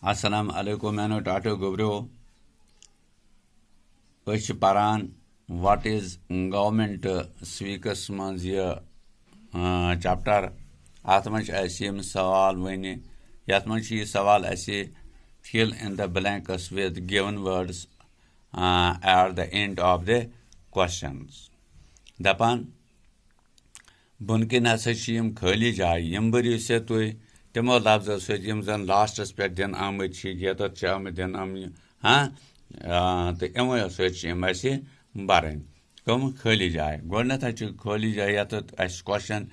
Assalamu alaikum, mano Tato Gubro. Paran, what is government speakers man's chapter? Atmanch Asim Sawal Winnie. Yatmanchi Sawal Asi fill in the blanks with given words at the end of the questions. Dapan Bunkin Asashim Khali Jai, Yambari Setui. Timo lafzो सहित यम जन लास्टस पे दिन आमद गेतर आमद दिन तो इमो सहित यम बरन कम खाली जाए गोडनथ खाली जाए यत question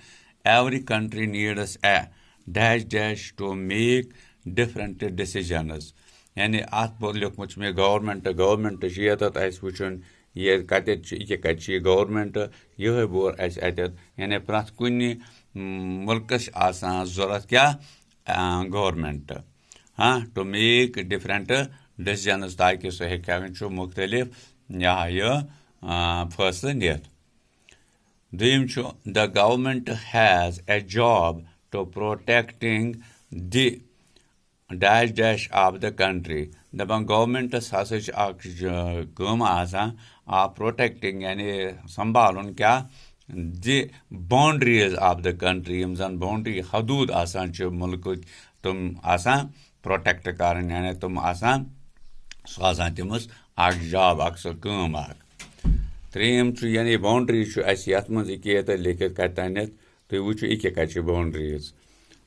every country needs a dash dash to make different decisions यानी अत लिखमुत मे गवर्नमेंट यत वुचन ये कत गवर्नमेंट ये बोर अत यानी प्रथ कुन मुल्कस आसान जरूरत क्या government to make different decisions ताकि सह हेकन मुख्तलिफ यह फैसले नित दोयम the government has a job to protecting the dash dash of the country दपान गवर्नमेंटस हसा कम प्रोटेक्टिंग यानी संभालन क्या the boundaries of the country यम जन बाउंड्री हदूद आसान मुल्क तुम आसान प्रोटेक्ट करन यानी तुम आसान सह आसान तमस जॉब सह कम त्रेम यानी बाउंड्री यथ मज ये लिखित कत तुम वो ये कत बाउंड्रीज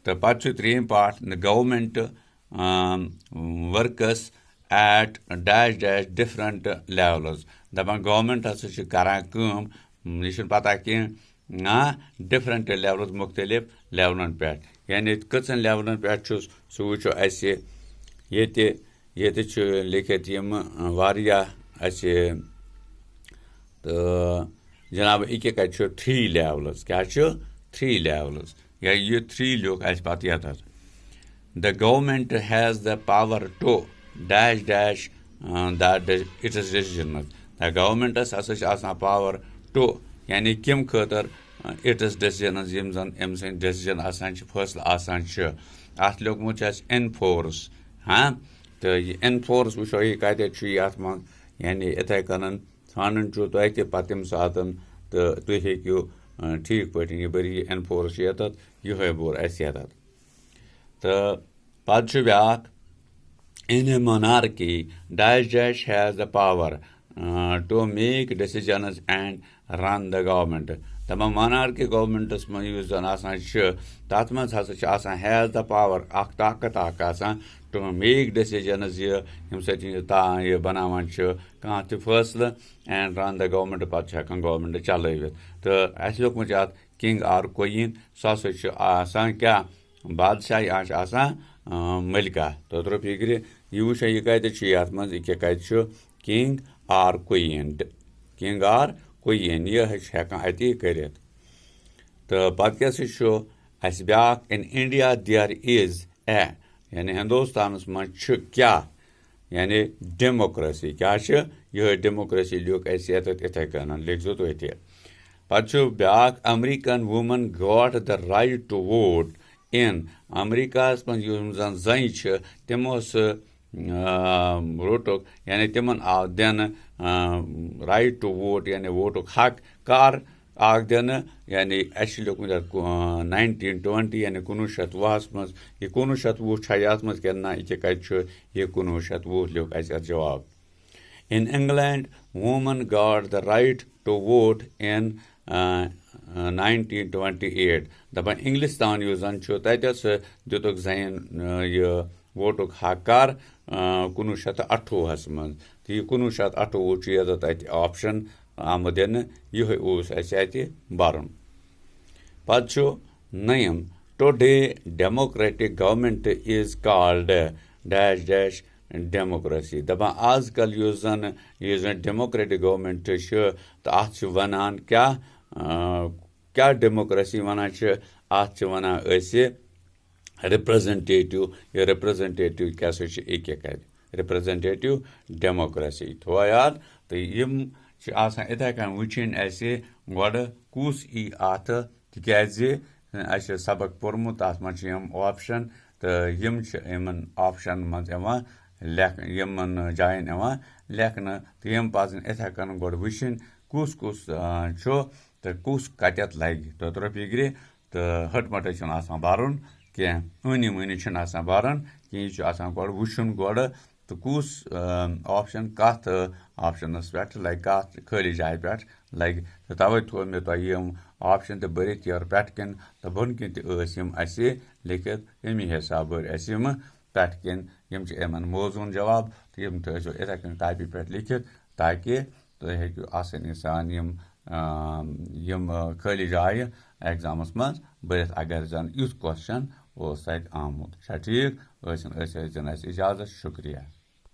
तो पे त्रेम part government works at dash dash different levels दपान गवर्नमेंट हसा करान यह पता कह डिफरेंट लेवल मुख्तलिफ लेवलन पे यानी कचन लेवलन पे सह वो ये लिखित यम तो जनाब ये कत 3 लेवल्स क्या 3 लेवल्स या ये 3 लोग पे ये the government has the power to dash dash that it is decision the governments has a power to यानी कम खतर इट्स डिसीजन यम जन अम सद डिसीजन आसान फैसले आसान अत लोगमुत एनफोर्स तो यह एनफोर्स वो यह कत मन यानी इथे कन ानन तुम पे तम सात तो तुम हेकू ठीक पे यह बरी एनफोर्स ये ये बोर ये तो पे ब्या in a monarchy dash dash has the power to make decisions and run the government. तमाम मोनार्की गवर्नमेंटस मज तथ मज हसा हैज़ द पावर ताकत टू मेक डिसीजन्स यम सह बनावान कह त फैसले एंड रन द गवर्नमेंट पे हेकान गवर्नमेंट चलवित तो अस लोकमुत अत किंग आर क्वीन सह आसान क्या बादशाही आसान मलिका तो त्रो फिक्र यह वो यह कत मज ये कत किंग आर क्वीन यह हेकान अति कर तो पे अस ब्या in India there is a यानी हिंदुस्तान मज क्या यानी डेमोक्रेसी क्या यह डेमोक्रेसी लिख इथे कन लिखो तुम पे ब्या American woman got the right to vote in America मज जन जन तमो रोटुक यानी तिमन आव दिन राइट टू वोट यानी वोटुक हक कर आग दिन यानी अस लिखमुत 1920 यानी 1920 मज यह 1920 ये मज क्या ये कत यह 1920 लिख अस जवाब in England woman got the right to vote in 1928 दपान इंग्लिस्तान जन तस दुतुक जन यह वोटुक हक कर 1928 मज तो यह 1928 ये ऑप्शन आम दिन ये बरन पे नयम today democratic government is called dash dash democracy दपान आजकल यह जन डेमोक्रेटिक गवर्नमेंट तो अत वनान क्या डेमोक्रेसी वनान अत वनान रिप्रेजेंटेटिव ये रिप्रेजेंटेटिव क्या एक रिप्रेजेंटेटिव डेमोक्रेसी थो याद तो यम इथे कन वुचन गोड कुस ई अत तिज सबक पोर्मुत अत मज ऑप्शन तो यमन ऑप्शन मज लेख यमन जायन लेखन तो यम पजन इथे कन गोड वुशन कुस कुस तो कुस कतत लगे तो रफिग्रे तो हटमट भरन कह ऊनी मूनी भरन कह गोड वुशन गोड तो कुस ऑप्शन कत ऑप्शनस पे लगे कत खाली जाय पे लगे तो तवे थो मे तुम यम ऑप्शन तो भरित योर पे कन तो बन कन तम लिखित अमी हिसाब भर पे कन यमन मौजून जवाब तो यम थो इथे कन टाइपि पे लिखित ताकि तुम हेकू आसानी सान यम खाली जाय एग्जामस मज भरित अगर जन युथ क्वेश्चन ओस तक आमुत ठीक इजाजत शुक्रिया।